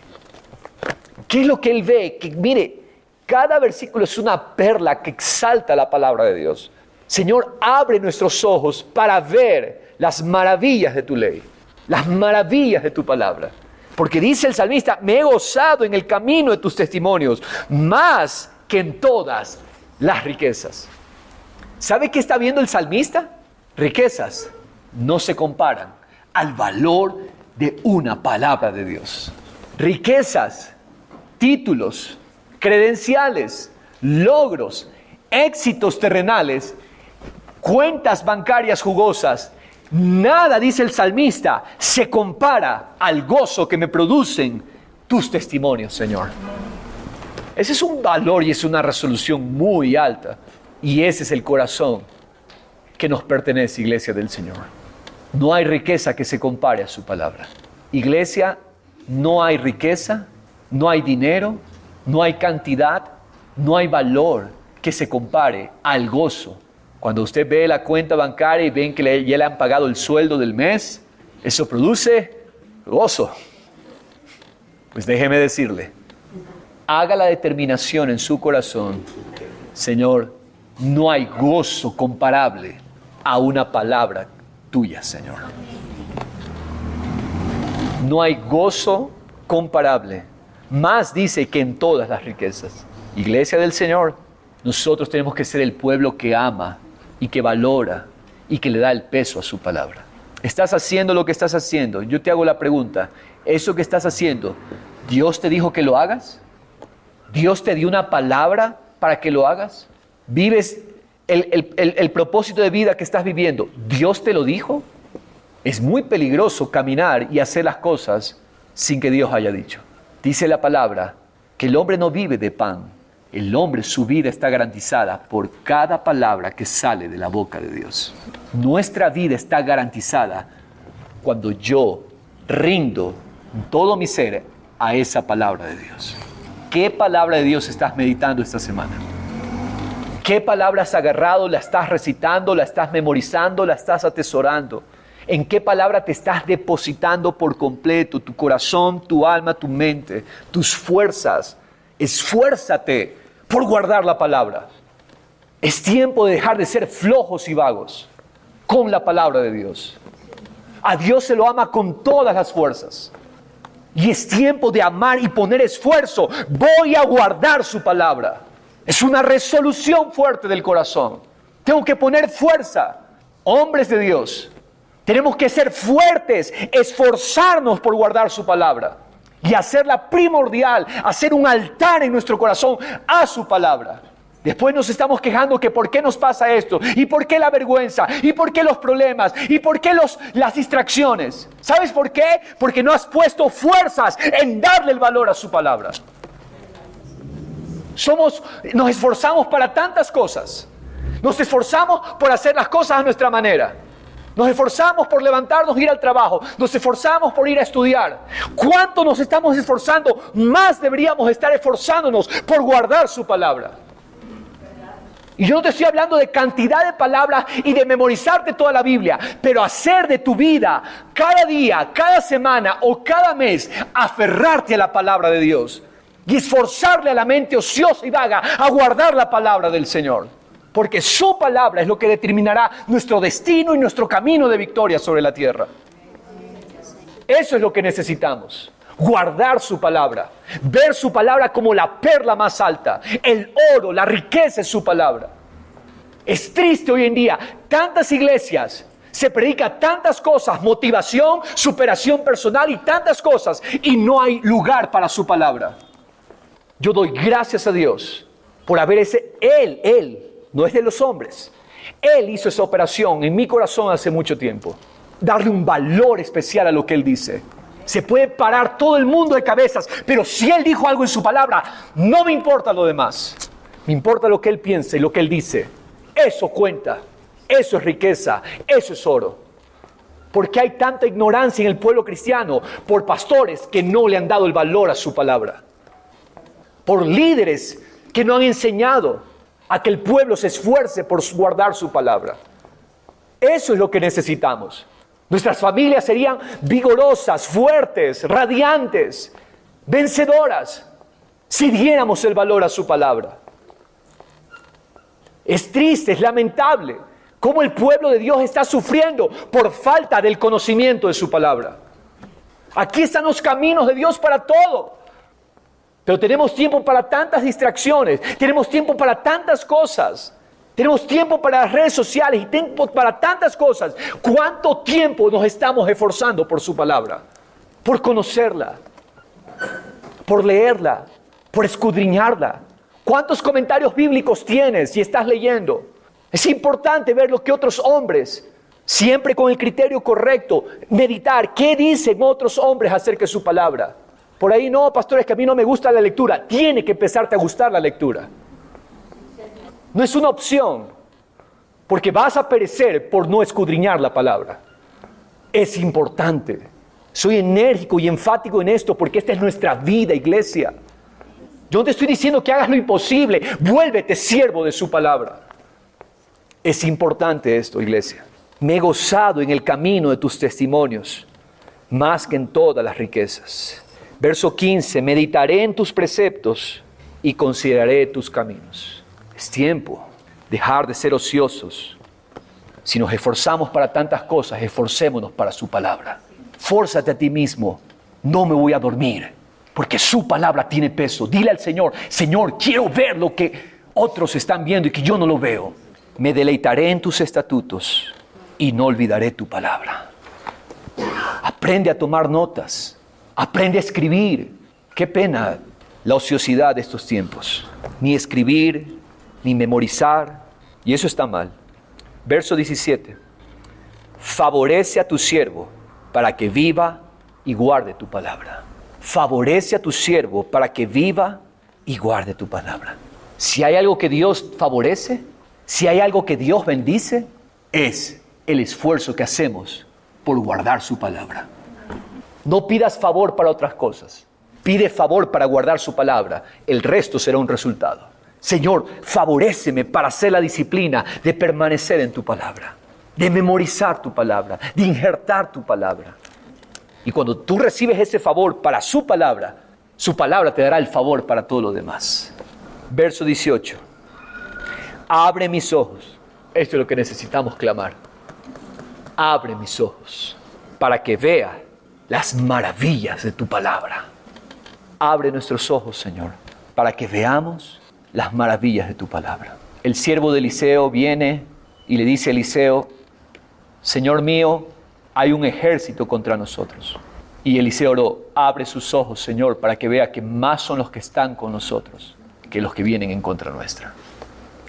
¿Qué es lo que él ve? Que mire, cada versículo es una perla que exalta la palabra de Dios. Señor, abre nuestros ojos para ver las maravillas de tu ley, las maravillas de tu palabra. Porque dice el salmista, me he gozado en el camino de tus testimonios, más que en todas las riquezas. ¿Sabe qué está viendo el salmista? Riquezas no se comparan al valor de una palabra de Dios. Riquezas, títulos, credenciales, logros, éxitos terrenales, cuentas bancarias jugosas, nada, dice el salmista, se compara al gozo que me producen tus testimonios, Señor. Ese es un valor y es una resolución muy alta. Y ese es el corazón que nos pertenece, Iglesia del Señor. No hay riqueza que se compare a su palabra. Iglesia, no hay riqueza, no hay dinero, no hay cantidad, no hay valor que se compare al gozo. Cuando usted ve la cuenta bancaria y ven que ya le han pagado el sueldo del mes, eso produce gozo. Pues déjeme decirle, haga la determinación en su corazón, Señor, no hay gozo comparable a una palabra tuya, Señor. No hay gozo comparable. Más dice que en todas las riquezas. Iglesia del Señor, nosotros tenemos que ser el pueblo que ama y que valora y que le da el peso a su palabra. ¿Estás haciendo lo que estás haciendo? Yo te hago la pregunta, ¿eso que estás haciendo, Dios te dijo que lo hagas? ¿Dios te dio una palabra para que lo hagas? ¿Vives el propósito de vida que estás viviendo? ¿Dios te lo dijo? Es muy peligroso caminar y hacer las cosas sin que Dios haya dicho. Dice la palabra que el hombre no vive de pan. El hombre, su vida está garantizada por cada palabra que sale de la boca de Dios. Nuestra vida está garantizada cuando yo rindo todo mi ser a esa palabra de Dios. ¿Qué palabra de Dios estás meditando esta semana? ¿Qué palabra has agarrado? ¿La estás recitando? ¿La estás memorizando? ¿La estás atesorando? ¿En qué palabra te estás depositando por completo? Tu corazón, tu alma, tu mente, tus fuerzas. Esfuérzate por guardar la palabra. Es tiempo de dejar de ser flojos y vagos con la palabra de Dios. A Dios se lo ama con todas las fuerzas. Y es tiempo de amar y poner esfuerzo. Voy a guardar su palabra. Es una resolución fuerte del corazón. Tengo que poner fuerza. Hombres de Dios, tenemos que ser fuertes, esforzarnos por guardar su palabra y hacerla primordial, hacer un altar en nuestro corazón a su palabra. Después nos estamos quejando que por qué nos pasa esto, y por qué la vergüenza, y por qué los problemas, y por qué las distracciones. ¿Sabes por qué? Porque no has puesto fuerzas en darle el valor a su palabra. Nos esforzamos para tantas cosas. Nos esforzamos por hacer las cosas a nuestra manera. Nos esforzamos por levantarnos e ir al trabajo. Nos esforzamos por ir a estudiar. ¿Cuánto nos estamos esforzando? Más deberíamos estar esforzándonos por guardar su palabra. Y yo no te estoy hablando de cantidad de palabras y de memorizarte toda la Biblia, pero hacer de tu vida cada día, cada semana o cada mes, aferrarte a la palabra de Dios y esforzarle a la mente ociosa y vaga a guardar la palabra del Señor. Porque su palabra es lo que determinará nuestro destino y nuestro camino de victoria sobre la tierra. Eso es lo que necesitamos. Guardar su palabra. Ver su palabra como la perla más alta. El oro, la riqueza es su palabra. Es triste hoy en día. Tantas iglesias se predica tantas cosas. Motivación, superación personal y tantas cosas. Y no hay lugar para su palabra. Yo doy gracias a Dios por haber Él. No es de los hombres. Él hizo esa operación en mi corazón hace mucho tiempo. Darle un valor especial a lo que Él dice. Se puede parar todo el mundo de cabezas, pero si Él dijo algo en su palabra, no me importa lo demás. Me importa lo que Él piensa y lo que Él dice. Eso cuenta. Eso es riqueza. Eso es oro. Porque hay tanta ignorancia en el pueblo cristiano por pastores que no le han dado el valor a su palabra. por líderes que no han enseñado a que el pueblo se esfuerce por guardar su palabra. Eso es lo que necesitamos. Nuestras familias serían vigorosas, fuertes, radiantes, vencedoras, si diéramos el valor a su palabra. Es triste, es lamentable cómo el pueblo de Dios está sufriendo por falta del conocimiento de su palabra. Aquí están los caminos de Dios para todo. Pero tenemos tiempo para tantas distracciones, tenemos tiempo para tantas cosas, tenemos tiempo para las redes sociales y tiempo para tantas cosas. ¿Cuánto tiempo nos estamos esforzando por su palabra? Por conocerla, por leerla, por escudriñarla. ¿Cuántos comentarios bíblicos tienes y estás leyendo? Es importante ver lo que otros hombres, siempre con el criterio correcto, meditar qué dicen otros hombres acerca de su palabra. Por ahí no, pastor, es que a mí no me gusta la lectura. Tiene que empezarte a gustar la lectura. No es una opción, porque vas a perecer por no escudriñar la palabra. Es importante. Soy enérgico y enfático en esto porque esta es nuestra vida, iglesia. Yo no te estoy diciendo que hagas lo imposible. Vuélvete siervo de su palabra. Es importante esto, iglesia. Me he gozado en el camino de tus testimonios, más que en todas las riquezas. Verso 15, meditaré en tus preceptos y consideraré tus caminos. Es tiempo de dejar de ser ociosos. Si nos esforzamos para tantas cosas, esforcémonos para su palabra. Fórzate a ti mismo, no me voy a dormir, porque su palabra tiene peso. Dile al Señor, Señor, quiero ver lo que otros están viendo y que yo no lo veo. Me deleitaré en tus estatutos y no olvidaré tu palabra. Aprende a tomar notas. Aprende a escribir. Qué pena la ociosidad de estos tiempos. Ni escribir, ni memorizar. Y eso está mal. Verso 17. Favorece a tu siervo para que viva y guarde tu palabra. Favorece a tu siervo para que viva y guarde tu palabra. Si hay algo que Dios favorece, si hay algo que Dios bendice, es el esfuerzo que hacemos por guardar su palabra. No pidas favor para otras cosas. Pide favor para guardar su palabra. El resto será un resultado. Señor, favoréceme para hacer la disciplina de permanecer en tu palabra, de memorizar tu palabra, de injertar tu palabra. Y cuando tú recibes ese favor para su palabra te dará el favor para todo lo demás. Verso 18. Abre mis ojos. Esto es lo que necesitamos clamar. Abre mis ojos para que vea las maravillas de tu palabra. Abre nuestros ojos, Señor, para que veamos las maravillas de tu palabra. El siervo de Eliseo viene y le dice a Eliseo, Señor mío, hay un ejército contra nosotros. Y Eliseo oró, abre sus ojos, Señor, para que vea que más son los que están con nosotros que los que vienen en contra nuestra.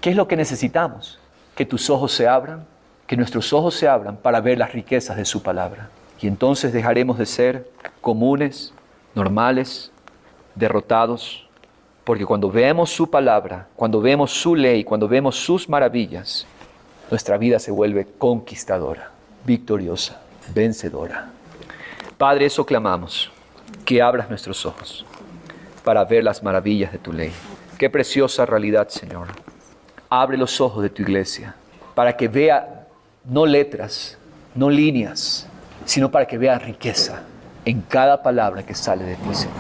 ¿Qué es lo que necesitamos? Que tus ojos se abran, que nuestros ojos se abran para ver las riquezas de su palabra. Y entonces dejaremos de ser comunes, normales, derrotados, porque cuando vemos su palabra, cuando vemos su ley, cuando vemos sus maravillas, nuestra vida se vuelve conquistadora, victoriosa, vencedora. Padre, eso clamamos, que abras nuestros ojos para ver las maravillas de tu ley. Qué preciosa realidad, Señor. Abre los ojos de tu iglesia para que vea no letras, no líneas, sino para que vea riqueza en cada palabra que sale de ti, Señor.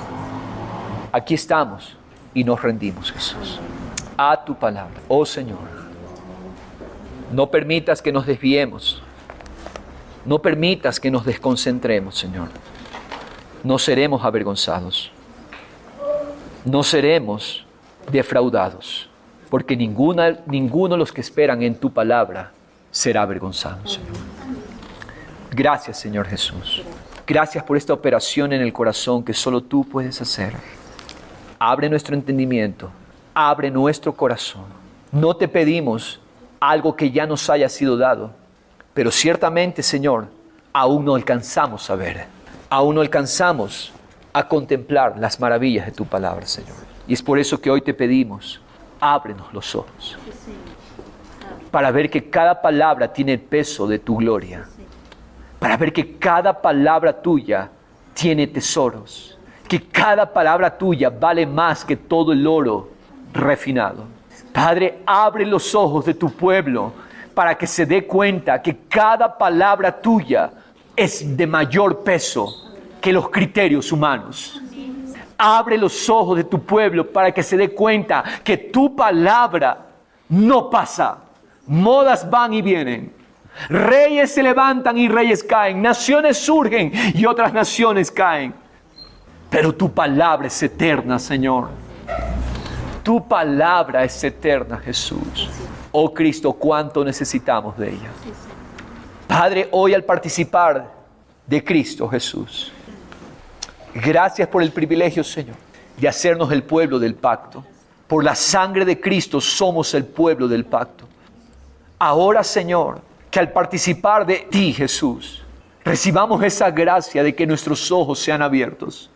Aquí estamos y nos rendimos, Jesús, a tu palabra. Oh Señor, no permitas que nos desviemos, no permitas que nos desconcentremos, Señor. No seremos avergonzados, no seremos defraudados, porque ninguno de los que esperan en tu palabra será avergonzado, Señor. Gracias, Señor Jesús. Gracias por esta operación en el corazón que solo tú puedes hacer. Abre nuestro entendimiento, abre nuestro corazón. No te pedimos algo que ya nos haya sido dado, pero ciertamente, Señor, aún no alcanzamos a ver, aún no alcanzamos a contemplar las maravillas de tu palabra, Señor. Y es por eso que hoy te pedimos, ábrenos los ojos, para ver que cada palabra tiene el peso de tu gloria, para ver que cada palabra tuya tiene tesoros, que cada palabra tuya vale más que todo el oro refinado. Padre, abre los ojos de tu pueblo para que se dé cuenta que cada palabra tuya es de mayor peso que los criterios humanos. Abre los ojos de tu pueblo para que se dé cuenta que tu palabra no pasa. Modas van y vienen. Reyes se levantan y reyes caen. Naciones surgen y otras naciones caen. Pero tu palabra es eterna, Señor. Tu palabra es eterna, Jesús. Oh Cristo, cuánto necesitamos de ella. Padre, hoy al participar de Cristo Jesús, gracias por el privilegio, Señor, de hacernos el pueblo del pacto. Por la sangre de Cristo somos el pueblo del pacto. Ahora, Señor, que al participar de ti, Jesús, recibamos esa gracia de que nuestros ojos sean abiertos.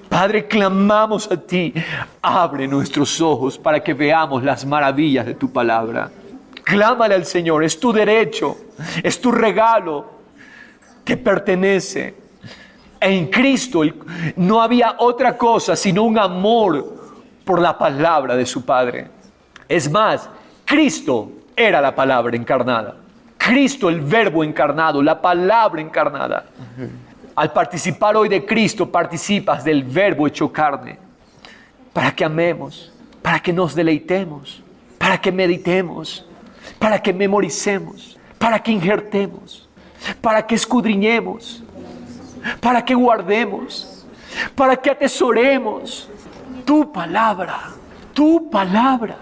Padre, clamamos a ti, abre nuestros ojos para que veamos las maravillas de tu palabra. Clámale al Señor, es tu derecho, es tu regalo, te pertenece. En Cristo no había otra cosa sino un amor por la palabra de su Padre. Es más, Cristo era la palabra encarnada. Cristo, el verbo encarnado, la palabra encarnada. Al participar hoy de Cristo, participas del verbo hecho carne. Para que amemos, para que nos deleitemos, para que meditemos, para que memoricemos, para que injertemos, para que escudriñemos, para que guardemos, para que atesoremos tu palabra, tu palabra.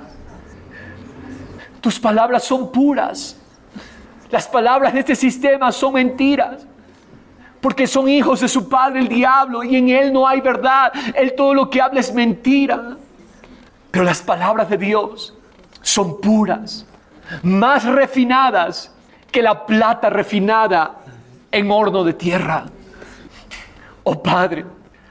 Tus palabras son puras. Las palabras de este sistema son mentiras, porque son hijos de su padre el diablo y en él no hay verdad. Él todo lo que habla es mentira. Pero las palabras de Dios son puras, más refinadas que la plata refinada en horno de tierra. Oh Padre,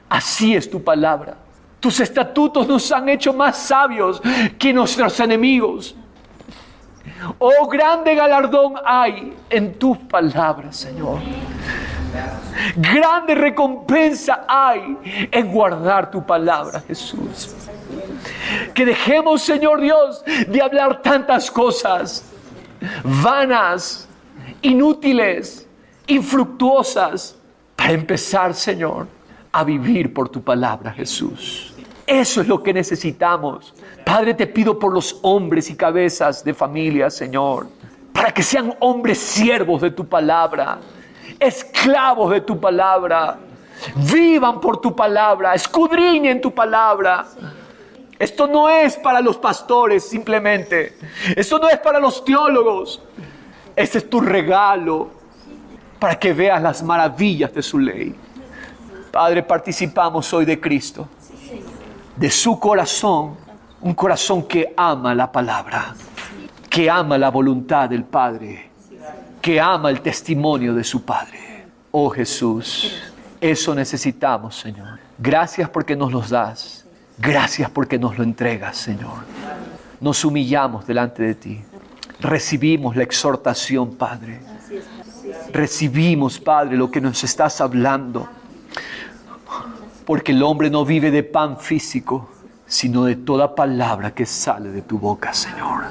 así es tu palabra. Tus estatutos nos han hecho más sabios que nuestros enemigos. Oh, grande galardón hay en tus palabras, Señor. Grande recompensa hay en guardar tu palabra, Jesús. Que dejemos, Señor Dios, de hablar tantas cosas vanas, inútiles, infructuosas, para empezar, Señor, a vivir por tu palabra, Jesús. Eso es lo que necesitamos. Padre, te pido por los hombres y cabezas de familia, Señor, para que sean hombres siervos de tu palabra, esclavos de tu palabra, vivan por tu palabra, escudriñen tu palabra. Esto no es para los pastores simplemente, esto no es para los teólogos, este es tu regalo para que veas las maravillas de su ley. Padre, participamos hoy de Cristo, de su corazón, un corazón que ama la palabra, que ama la voluntad del Padre, que ama el testimonio de su Padre. Oh Jesús, eso necesitamos, Señor. Gracias porque nos los das. Gracias porque nos lo entregas, Señor. Nos humillamos delante de ti. Recibimos la exhortación, Padre. Recibimos, Padre, lo que nos estás hablando. Porque el hombre no vive de pan físico, sino de toda palabra que sale de tu boca, Señor.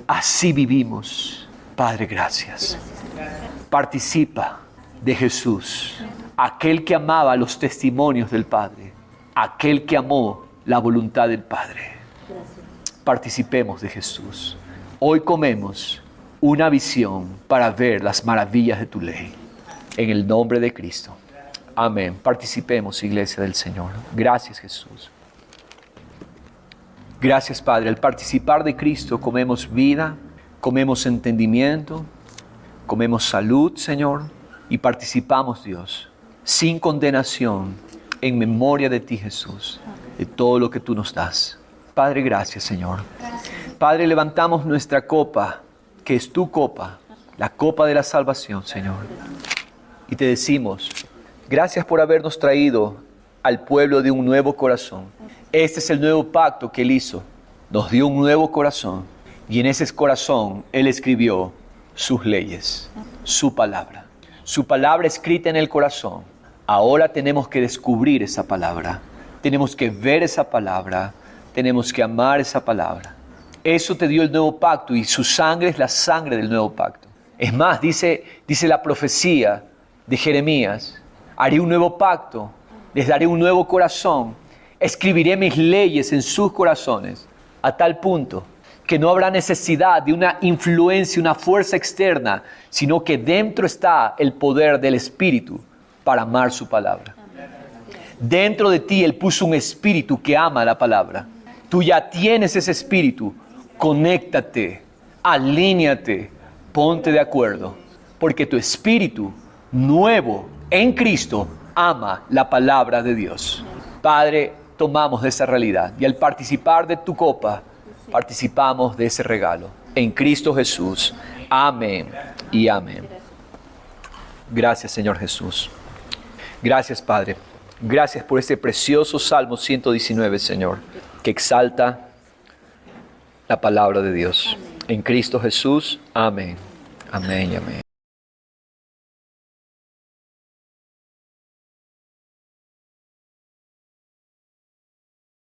Así vivimos. Padre, gracias. Participa de Jesús, aquel que amaba los testimonios del Padre, aquel que amó la voluntad del Padre. Participemos de Jesús. Hoy comemos una visión para ver las maravillas de tu ley. En el nombre de Cristo. Amén. Participemos, Iglesia del Señor. Gracias, Jesús. Gracias, Padre. Al participar de Cristo comemos vida, comemos entendimiento, comemos salud, Señor, y participamos, Dios, sin condenación, en memoria de ti, Jesús, de todo lo que tú nos das. Padre, gracias, Señor. Padre, levantamos nuestra copa, que es tu copa, la copa de la salvación, Señor. Y te decimos, gracias por habernos traído al pueblo de un nuevo corazón. Este es el nuevo pacto que Él hizo. Nos dio un nuevo corazón. Y en ese corazón Él escribió sus leyes, su palabra. Su palabra escrita en el corazón Ahora tenemos que descubrir esa palabra. Tenemos que ver esa palabra. Tenemos que amar esa palabra. Eso te dio el nuevo pacto y su sangre es la sangre del nuevo pacto. Es más, dice la profecía de Jeremías, haré un nuevo pacto, les daré un nuevo corazón, escribiré mis leyes en sus corazones, a tal punto que no habrá necesidad de una influencia, una fuerza externa, sino que dentro está el poder del Espíritu para amar su palabra. Dentro de ti Él puso un espíritu que ama la palabra. Tú ya tienes ese espíritu. Conéctate, alíñate, ponte de acuerdo, porque tu espíritu nuevo en Cristo ama la palabra de Dios. Padre, tomamos de esa realidad y al participar de tu copa, participamos de ese regalo. En Cristo Jesús. Amén y amén. Gracias, Señor Jesús. Gracias, Padre. Gracias por este precioso Salmo 119, Señor, que exalta la palabra de Dios. En Cristo Jesús. Amén. Amén y amén.